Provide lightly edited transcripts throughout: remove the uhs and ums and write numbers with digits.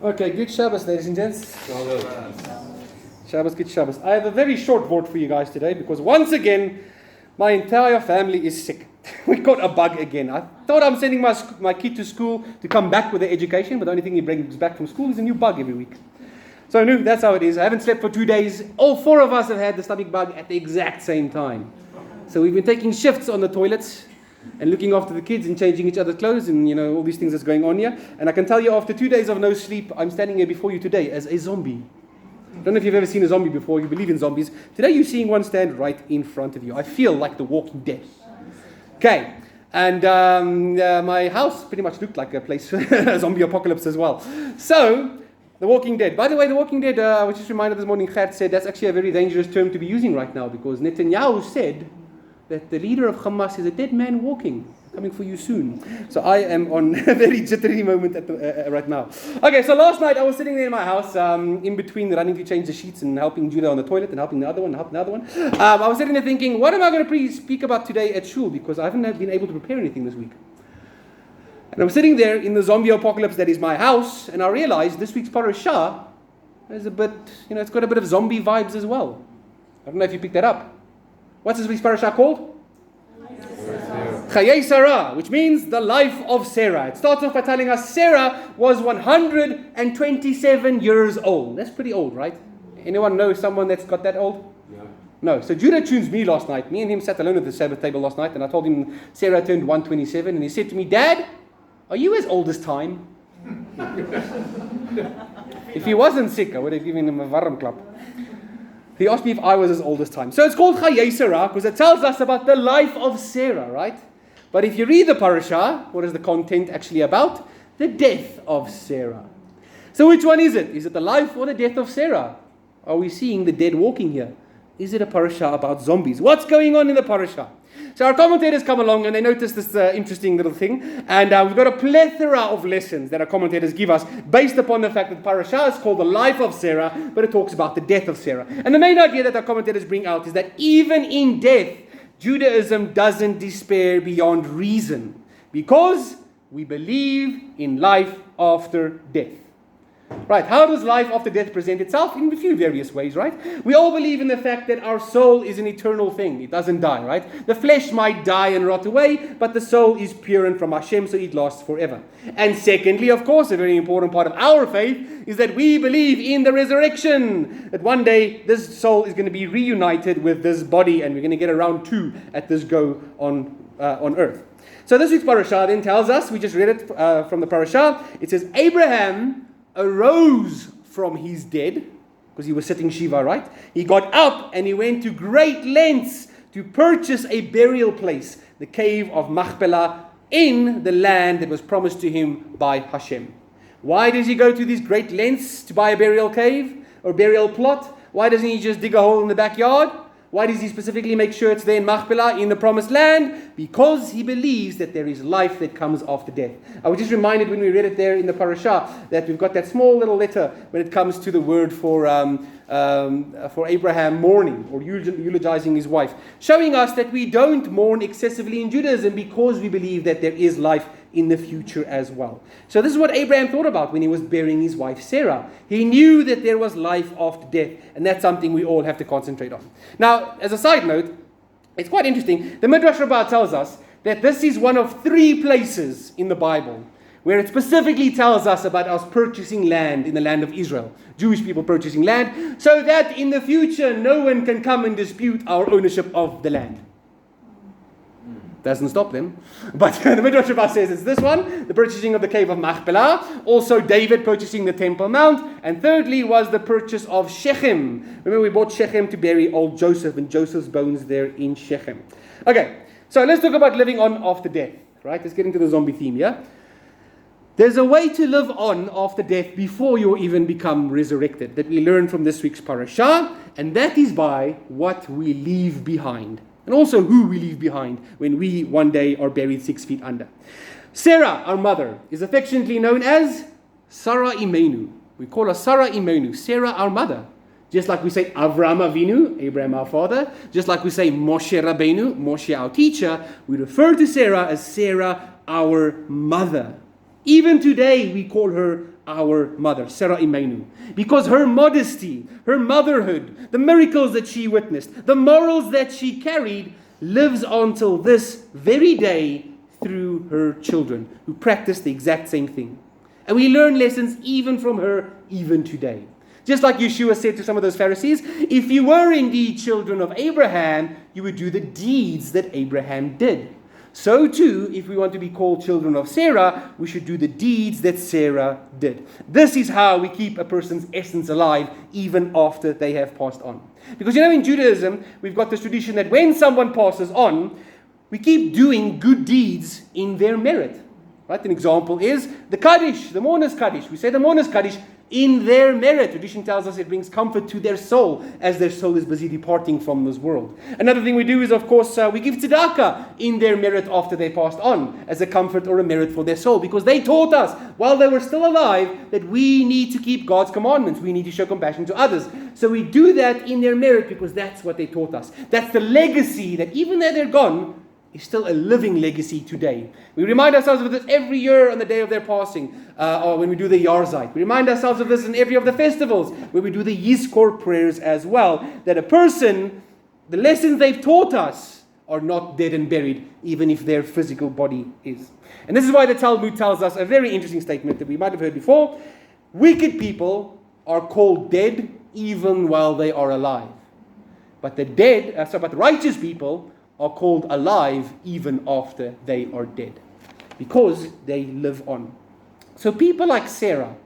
Okay, good Shabbos, ladies and gents. Shabbos, good Shabbos. I have a very short word for you guys today because once again, my entire family is sick. We got a bug again. I thought I'm sending my kid to school to come back with their education, but the only thing he brings back from school is a new bug every week. So no, that's how it is. I haven't slept for 2 days. All 4 of us have had the stomach bug at the exact same time. So we've been taking shifts on the toilets and looking after the kids and changing each other's clothes and, all these things that's going on here. And I can tell you after 2 days of no sleep, I'm standing here before you today as a zombie. I don't know if you've ever seen a zombie before, you believe in zombies. Today you're seeing one stand right in front of you. I feel like the Walking Dead. Okay, and my house pretty much looked like a place for a zombie apocalypse as well. So, The Walking Dead. By the way, The Walking Dead, I was just reminded this morning, Gert said that's actually a very dangerous term to be using right now because Netanyahu said that the leader of Hamas is a dead man walking, coming for you soon. So I am on a very jittery moment right now. Okay, so last night I was sitting there in my house, in between running to change the sheets and helping Judah on the toilet and helping the other one, I was sitting there thinking, what am I going to speak about today at shul? Because I haven't been able to prepare anything this week. And I'm sitting there in the zombie apocalypse that is my house, and I realized this week's parashah is a bit, it's got a bit of zombie vibes as well. I don't know if you picked that up. What's this week's parashah called? Chayei Sarah, which means the life of Sarah. It starts off by telling us Sarah was 127 years old. That's pretty old, right? Anyone know someone that's got that old? No. So Judah tunes me last night. Me and him sat alone at the Sabbath table last night, and I told him Sarah turned 127, and he said to me, Dad, are you as old as time? If he wasn't sick, I would have given him a warm clap. He asked me if I was as old as time. So it's called Chayei Sarah because it tells us about the life of Sarah, right? But if you read the parashah, what is the content actually about? The death of Sarah. So which one is it? Is it the life or the death of Sarah? Are we seeing the dead walking here? Is it a parashah about zombies? What's going on in the parashah? So our commentators come along and they notice this interesting little thing. And we've got a plethora of lessons that our commentators give us based upon the fact that the parashah is called the life of Sarah, but it talks about the death of Sarah. And the main idea that our commentators bring out is that even in death, Judaism doesn't despair beyond reason because we believe in life after death. Right, how does life after death present itself? In a few various ways, right? We all believe in the fact that our soul is an eternal thing. It doesn't die, right? The flesh might die and rot away, but the soul is pure and from Hashem, so it lasts forever. And secondly, of course, a very important part of our faith is that we believe in the resurrection. That one day this soul is going to be reunited with this body and we're going to get around 2 at this go on earth. So this week's parashah then tells us, we just read it from the parashah, it says, Abraham arose from his dead, because he was sitting Shiva, right? He got up and he went to great lengths to purchase a burial place, the cave of Machpelah, in the land that was promised to him by Hashem. Why does he go to these great lengths to buy a burial cave or burial plot? Why doesn't he just dig a hole in the backyard? Why does he specifically make sure it's there in Machpelah, in the promised land? Because he believes that there is life that comes after death. I was just reminded when we read it there in the parashah that we've got that small little letter when it comes to the word for Abraham mourning or eulogizing his wife, showing us that we don't mourn excessively in Judaism because we believe that there is life in the future as well. So this is what Abraham thought about when he was burying his wife Sarah. He knew that there was life after death, and that's something we all have to concentrate on. Now, as a side note, it's quite interesting. The Midrash Rabbah tells us that this is one of 3 places in the Bible where it specifically tells us about us purchasing land in the land of Israel. Jewish people purchasing land, so that in the future no one can come and dispute our ownership of the land. Doesn't stop them. But the Midrash Rabbah says it's this one, the purchasing of the cave of Machpelah, also David purchasing the Temple Mount, and thirdly was the purchase of Shechem. Remember we bought Shechem to bury old Joseph and Joseph's bones there in Shechem. Okay, so let's talk about living on after death. Right, let's get into the zombie theme, yeah? There's a way to live on after death before you even become resurrected that we learn from this week's parashah, and that is by what we leave behind. And also who we leave behind when we one day are buried 6 feet under. Sarah, our mother, is affectionately known as Sarah Imenu. We call her Sarah Imenu, Sarah, our mother. Just like we say Avraham Avinu, Abraham our father. Just like we say Moshe Rabbeinu, Moshe our teacher. We refer to Sarah as Sarah, our mother. Even today we call her our mother, Sarah Imenu. Because her modesty, her motherhood, the miracles that she witnessed, the morals that she carried, lives on till this very day through her children, who practice the exact same thing. And we learn lessons even from her, even today. Just like Yeshua said to some of those Pharisees, if you were indeed children of Abraham, you would do the deeds that Abraham did. So too, if we want to be called children of Sarah, we should do the deeds that Sarah did. This is how we keep a person's essence alive even after they have passed on. Because in Judaism, we've got this tradition that when someone passes on, we keep doing good deeds in their merit. Right? An example is the Kaddish, the mourner's Kaddish. We say the mourner's Kaddish in their merit. Tradition tells us it brings comfort to their soul as their soul is busy departing from this world. Another thing we do is, of course, we give tzedakah in their merit after they passed on as a comfort or a merit for their soul, because they taught us while they were still alive that we need to keep God's commandments. We need to show compassion to others. So we do that in their merit because that's what they taught us. That's the legacy that even though they're gone, is still a living legacy today. We remind ourselves of this every year on the day of their passing, or when we do the Yarzeit. We remind ourselves of this in every of the festivals, where we do the Yizkor prayers as well, that a person, the lessons they've taught us, are not dead and buried, even if their physical body is. And this is why the Talmud tells us a very interesting statement that we might have heard before. Wicked people are called dead even while they are alive. But the righteous people are called alive even after they are dead, because they live on. So people like Sarah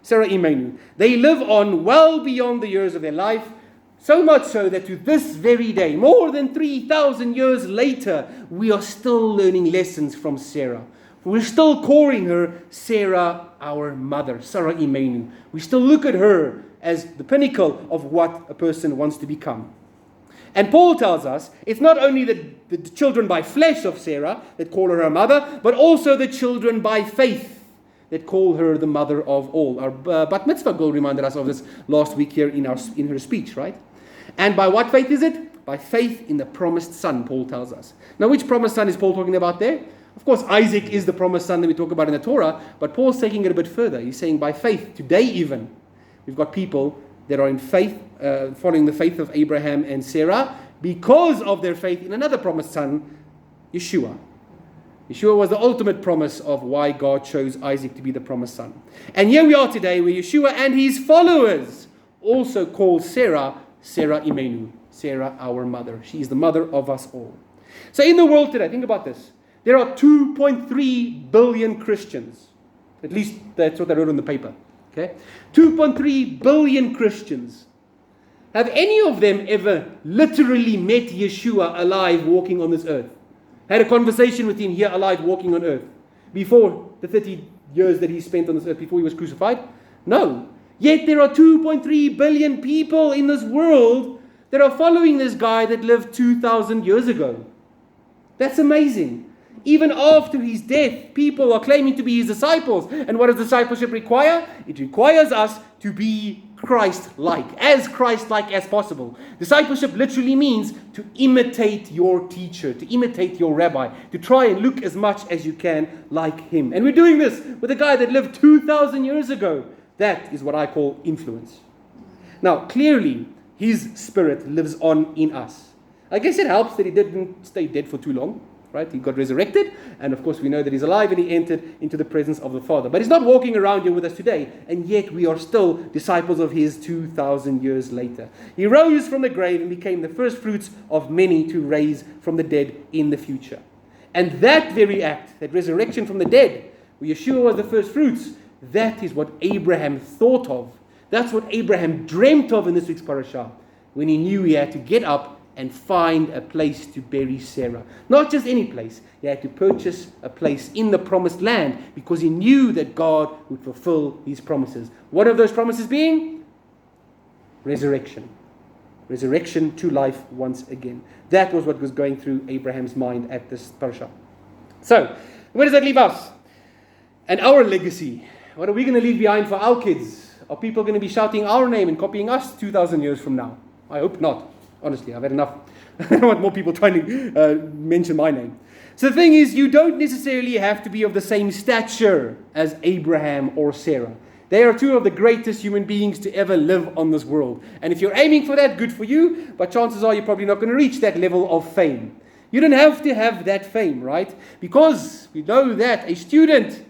Imenu, they live on well beyond the years of their life, so much so that to this very day, more than 3,000 years later, we are still learning lessons from Sarah. We're still calling her Sarah, our mother, Sarah Imenu. We still look at her as the pinnacle of what a person wants to become. And Paul tells us it's not only the children by flesh of Sarah that call her mother, but also the children by faith that call her the mother of all. Our Bat Mitzvah girl reminded us of this last week here in her speech, right? And by what faith is it? By faith in the promised son, Paul tells us. Now, which promised son is Paul talking about there? Of course, Isaac is the promised son that we talk about in the Torah, but Paul's taking it a bit further. He's saying by faith, today even, we've got people that are in faith, following the faith of Abraham and Sarah, because of their faith in another promised son, Yeshua. Yeshua was the ultimate promise of why God chose Isaac to be the promised son. And here we are today, where Yeshua and his followers also call Sarah Imenu, Sarah our mother. She is the mother of us all. So in the world today, think about this. There are 2.3 billion Christians. At least that's what I wrote on the paper. Okay, 2.3 billion Christians. Have any of them ever literally met Yeshua alive walking on this earth? Had a conversation with him here alive walking on earth? Before the 30 years that he spent on this earth, before he was crucified? No. Yet there are 2.3 billion people in this world that are following this guy that lived 2,000 years ago. That's amazing. Even after his death, people are claiming to be his disciples. And what does discipleship require? It requires us to be Christ-like, as Christ-like as possible. Discipleship literally means to imitate your teacher, to imitate your rabbi, to try and look as much as you can like him. And we're doing this with a guy that lived 2,000 years ago. That is what I call influence. Now, clearly, his spirit lives on in us. I guess it helps that he didn't stay dead for too long. Right? He got resurrected, and of course we know that he's alive and he entered into the presence of the Father. But he's not walking around here with us today, and yet we are still disciples of his 2,000 years later. He rose from the grave and became the first fruits of many to raise from the dead in the future. And that very act, that resurrection from the dead, where Yeshua was the first fruits, that is what Abraham thought of. That's what Abraham dreamt of in this week's parashah, when he knew he had to get up and find a place to bury Sarah. Not just any place. He had to purchase a place in the promised land because he knew that God would fulfill his promises. One of those promises being resurrection. Resurrection to life once again. That was what was going through Abraham's mind at this parasha. So, where does that leave us? And our legacy. What are we going to leave behind for our kids? Are people going to be shouting our name and copying us 2,000 years from now? I hope not. Honestly, I've had enough. I don't want more people trying to mention my name. So the thing is, you don't necessarily have to be of the same stature as Abraham or Sarah. They are two of the greatest human beings to ever live on this world. And if you're aiming for that, good for you. But chances are you're probably not going to reach that level of fame. You don't have to have that fame, right? Because we know that a student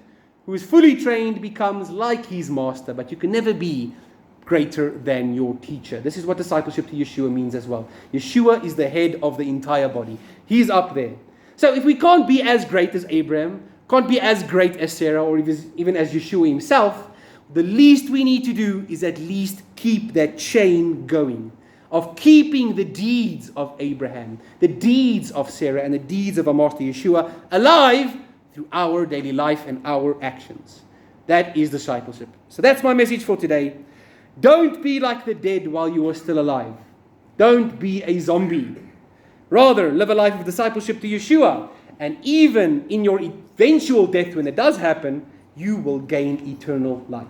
who is fully trained becomes like his master. But you can never be greater than your teacher. This is what discipleship to Yeshua means as well. Yeshua is the head of the entire body. He's up there. So if we can't be as great as Abraham, can't be as great as Sarah, or even as Yeshua himself, the least we need to do is at least keep that chain going of keeping the deeds of Abraham, the deeds of Sarah, and the deeds of our Master Yeshua alive through our daily life and our actions. That is discipleship. So that's my message for today. Don't be like the dead while you are still alive. Don't be a zombie. Rather, live a life of discipleship to Yeshua. And even in your eventual death, when it does happen, you will gain eternal life.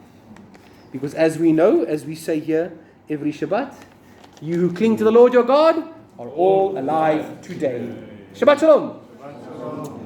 Because as we know, as we say here every Shabbat, you who cling to the Lord your God are all alive today. Shabbat Shalom.